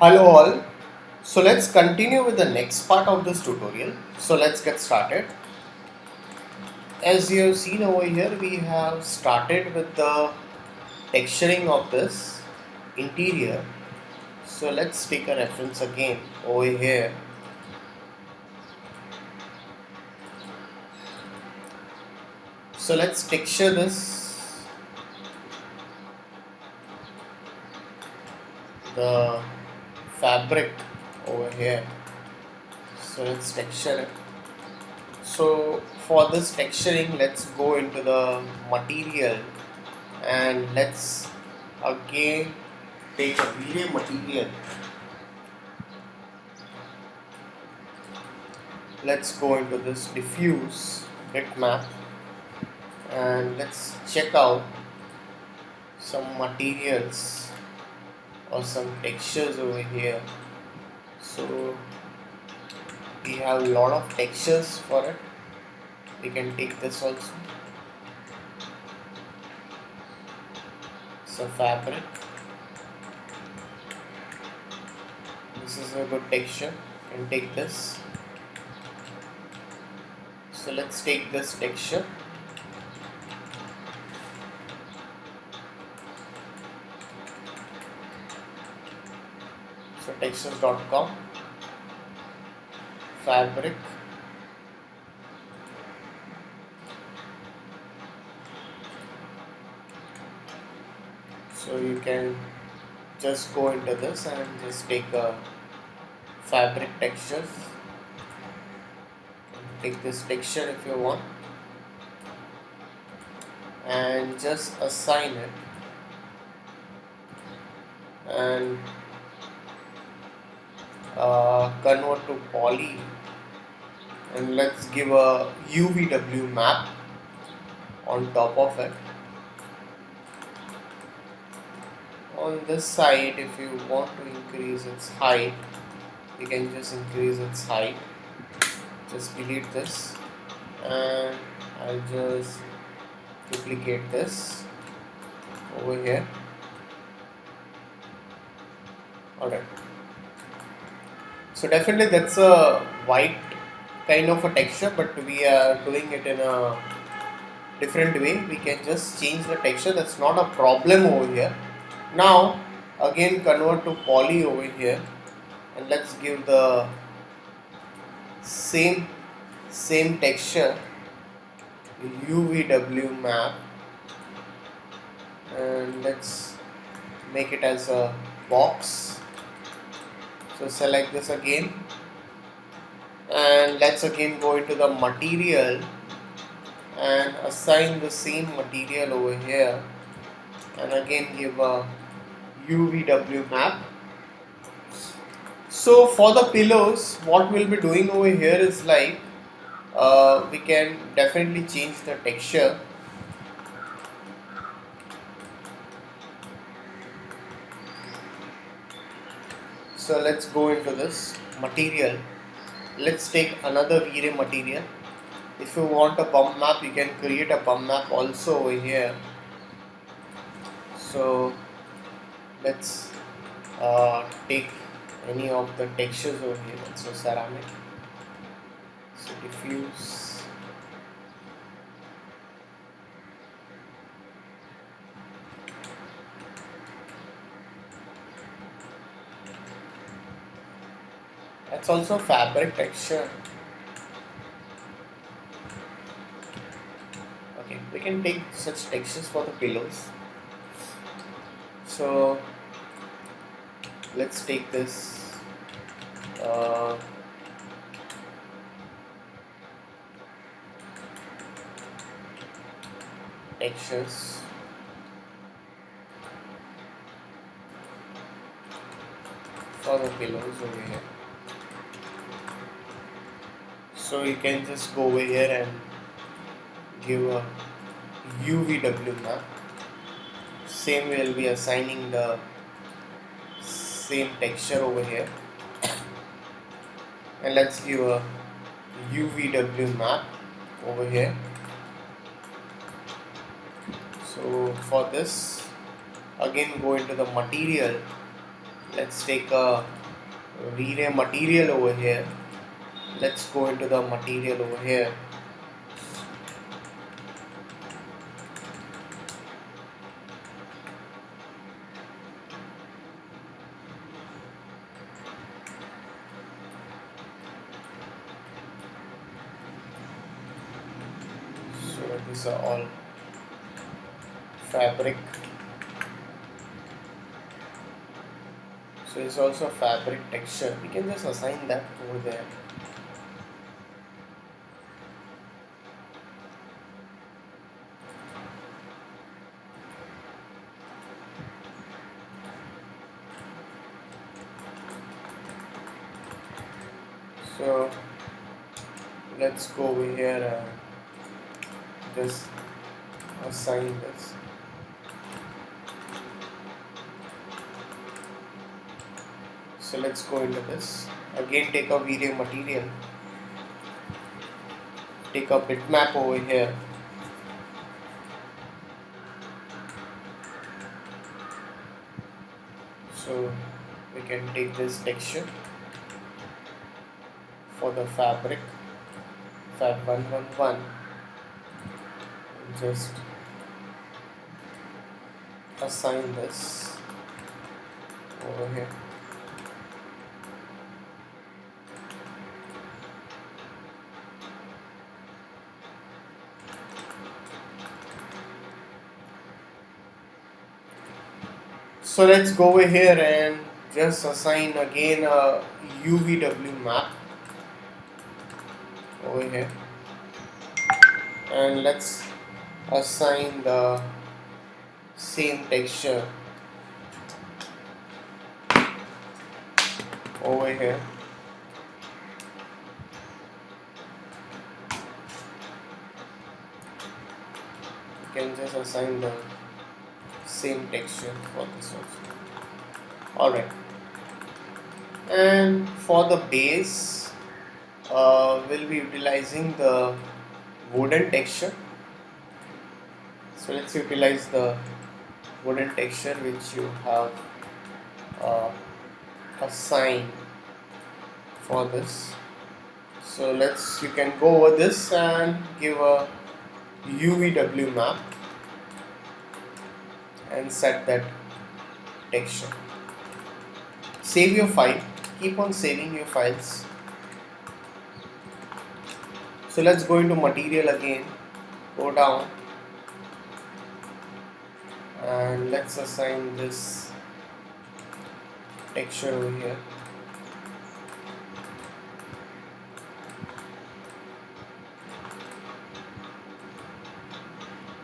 Hello all. So let's continue with the next part of this tutorial. So let's get started. As you have seen over here, we have started with the texturing of this interior. So let's take a reference again over here. So let's texture this, the fabric over here. So let's texture it. So for this texturing, let's go into the material and let's again take a video material. Let's go into this diffuse bitmap and let's check out some materials or some textures over here. So we have a lot of textures for it. We can take this also. So fabric. This is a good texture. You can take this. So let's take this texture. So textures.com, fabric. So you can just go into this and just take a fabric textures. Take this texture if you want and just assign it and convert to poly, and let's give a UVW map on top of it. On this side, if you want to increase its height, you can just increase its height. Just delete this and I'll just duplicate this over here. Alright, so definitely that's a white kind of a texture, but we are doing it in a different way. We can just change the texture, that's not a problem over here. Now again convert to poly over here and let's give the same texture, UVW map, and let's make it as a box. So select this again and let's again go into the material and assign the same material over here and again give a UVW map. So for the pillows, what we'll be doing over here is like we can definitely change the texture. So let's go into this material. Let's take another V-Ray material. If you want a bump map, you can create a bump map also over here. So let's take any of the textures over here. So ceramic, so diffuse, that's also fabric texture. Okay, we can take such textures for the pillows. So let's take this textures. For the pillows over here. So you can just go over here and give a UVW map. Same way we'll be assigning the same texture over here. And let's give a UVW map over here. So for this, again go into the material Let's take a V-Ray material over here. Let's go into the material over here. So these are all fabric. So it's also fabric texture. We can just assign that over there. So let's go over here and just assign this. So let's go into this. Again, take a V-Ray material. Take a bitmap over here. So we can take this texture for the fabric, fab 111, and just assign this over here. So let's go over here and just assign again a UVW map over here, and let's assign the same texture over here. You can just assign the same texture for this also. Alright, and for the base we'll be utilizing the wooden texture. So let's utilize the wooden texture which you have assigned for this. So you can go over this and give a UVW map and set that texture. Save your file. Keep on saving your files. So let's go into material again. Go down and let's assign this texture over here.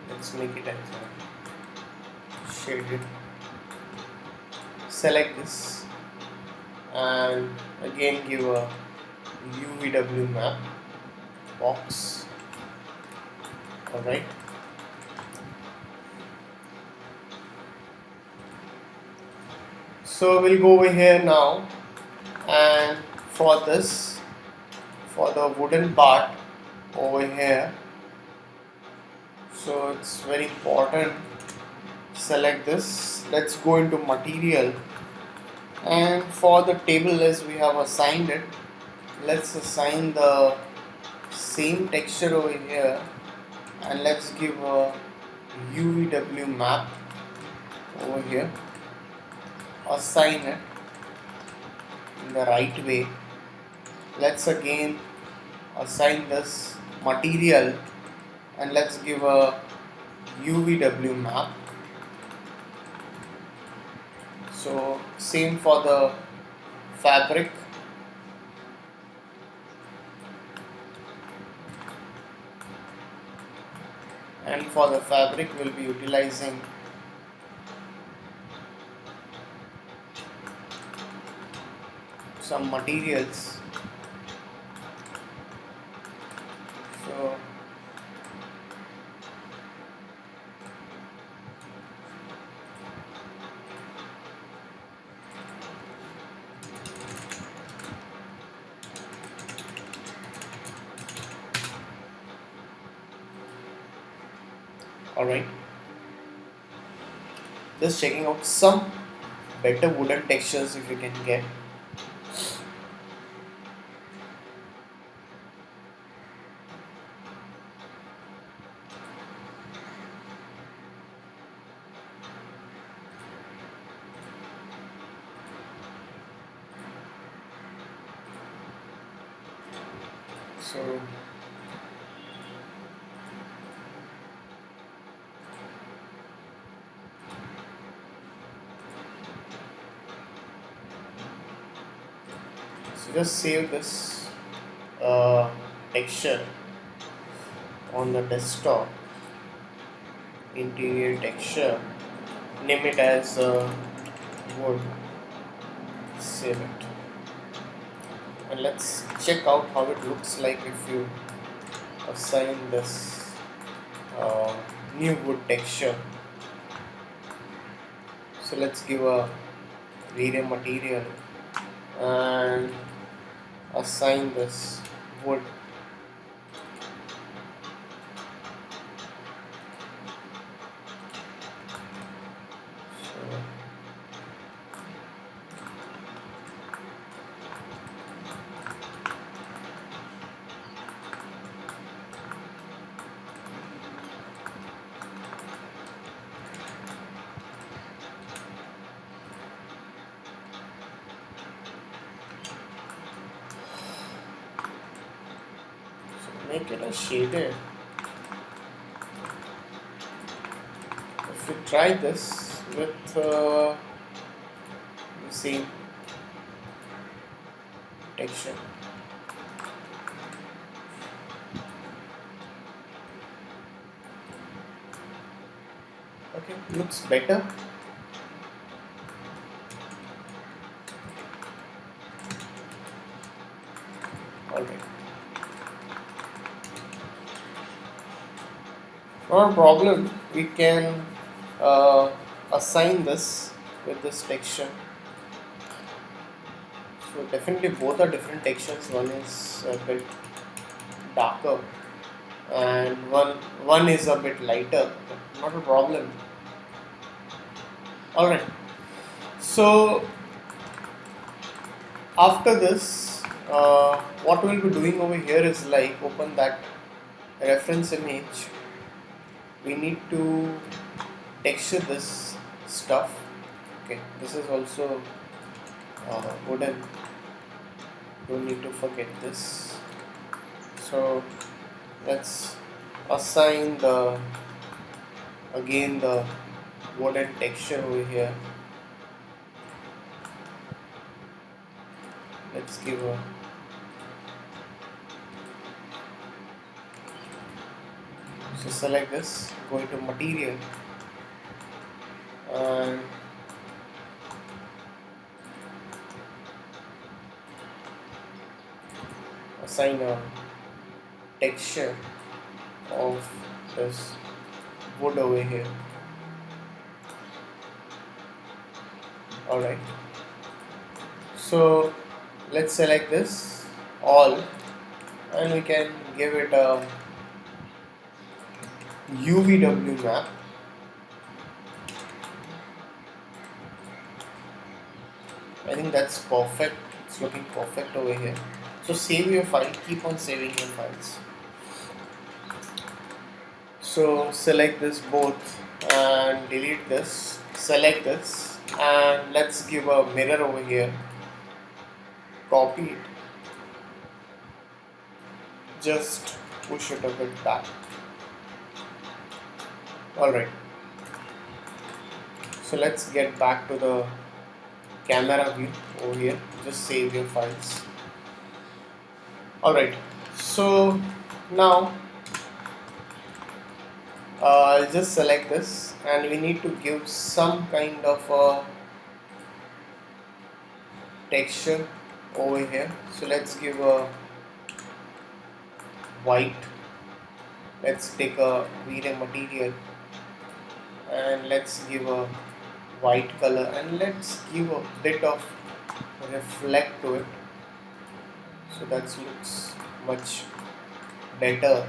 Let's make it as a shaded. Select this and again give a UVW map box. Alright. So we'll go over here now, and for this, for the wooden part over here, so it's very important, select this. Let's go into material, and for the table as we have assigned it, let's assign the same texture over here, and let's give a UVW map over here. Assign it in the right way. Let's again assign this material and let's give a UVW map. So same for the fabric. And for the fabric we'll be utilizing some materials. So alright, just checking out some better wooden textures if you can get. So just save this uh, texture on the desktop, interior texture, name it as wood, save it, and let's check out how it looks like if you assign this uh, new wood texture. So let's give a video material and assign this wood. So make it a shaded. If you try this with the same texture, okay, looks better. Alright, not a problem. We can assign this with this texture. So definitely both are different textures. One is a bit darker and one is a bit lighter, but not a problem. Alright, so after this, what we'll be doing over here is like open that reference image. We need to texture this stuff. Okay, this is also wooden, don't need to forget this. So let's assign the again the wooden texture over here. Let's give a so select this, go into material and assign a texture of this wood over here. Alright, so let's select this all and we can give it a UVW map. I think that's perfect. It's looking perfect over here. So save your file, keep on saving your files. So select this both and delete this, select this and let's give a mirror over here, copy it, just push it a bit back. Alright, so let's get back to the camera view over here, just save your files. Alright, so now I'll just select this and we need to give some kind of a texture over here. So let's give a white. Let's take a video material and let's give a white color and let's give a bit of reflect to it, so that looks much better.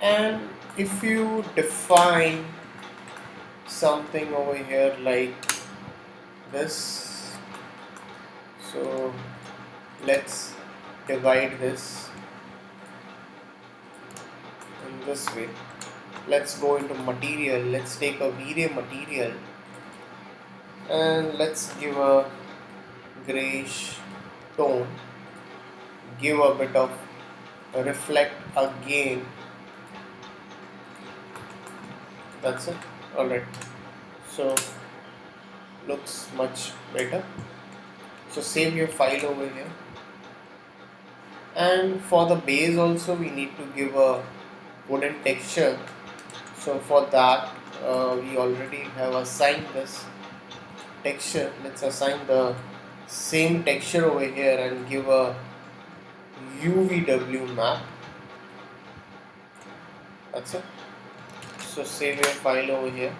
And if you define something over here like this. So let's divide this in this way. Let's go into material. Let's take a V-Ray material and let's give a grayish tone, give a bit of reflect again. That's it. Alright, so looks much better. So save your file over here, and for the base also we need to give a wooden texture. So for that we already have assigned this texture. Let's assign the same texture over here and give a UVW map. That's it. So save your file over here.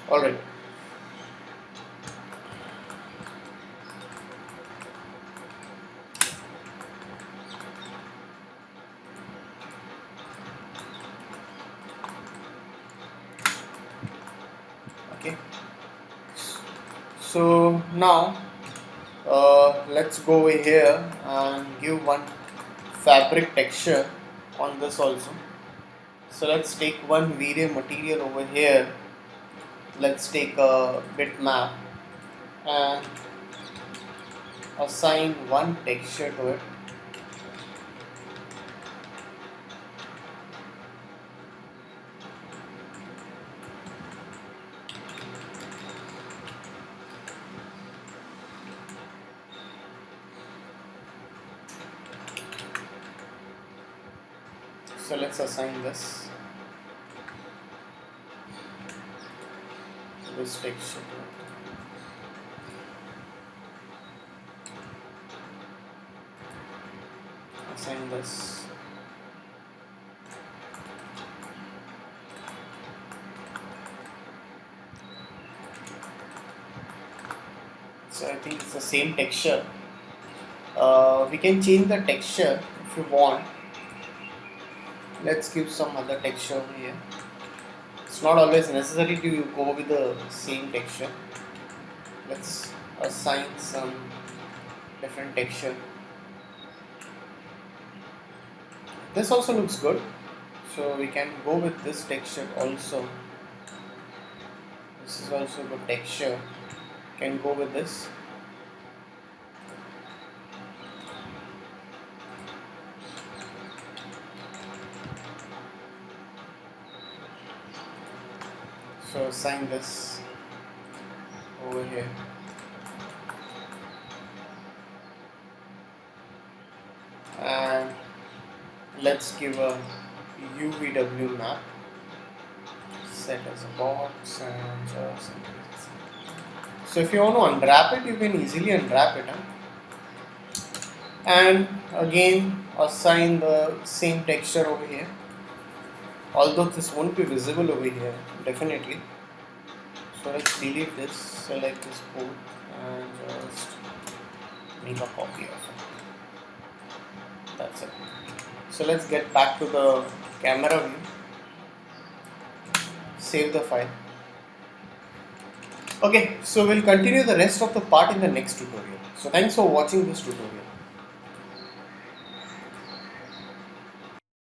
Alright. Okay. So now let's go over here and give one fabric texture on this also. So let's take one V-Ray material over here. Let's take a bitmap and assign one texture to it. So let's assign this texture to it. Assign this. So I think it's the same texture. We can change the texture if you want. Let's give some other texture over here. It's not always necessary to go with the same texture. Let's assign some different texture. This also looks good, so we can go with this texture also. This is also good texture. Can go with this. So assign this over here. And let's give a UVW map. Set as a box and just increase. So if you want to unwrap it, you can easily unwrap it. And again assign the same texture over here. Although this won't be visible over here, definitely. So let's delete this, select this both and just make a copy of it. That's it. So let's get back to the camera view. Save the file. Okay, so we'll continue the rest of the part in the next tutorial. So thanks for watching this tutorial.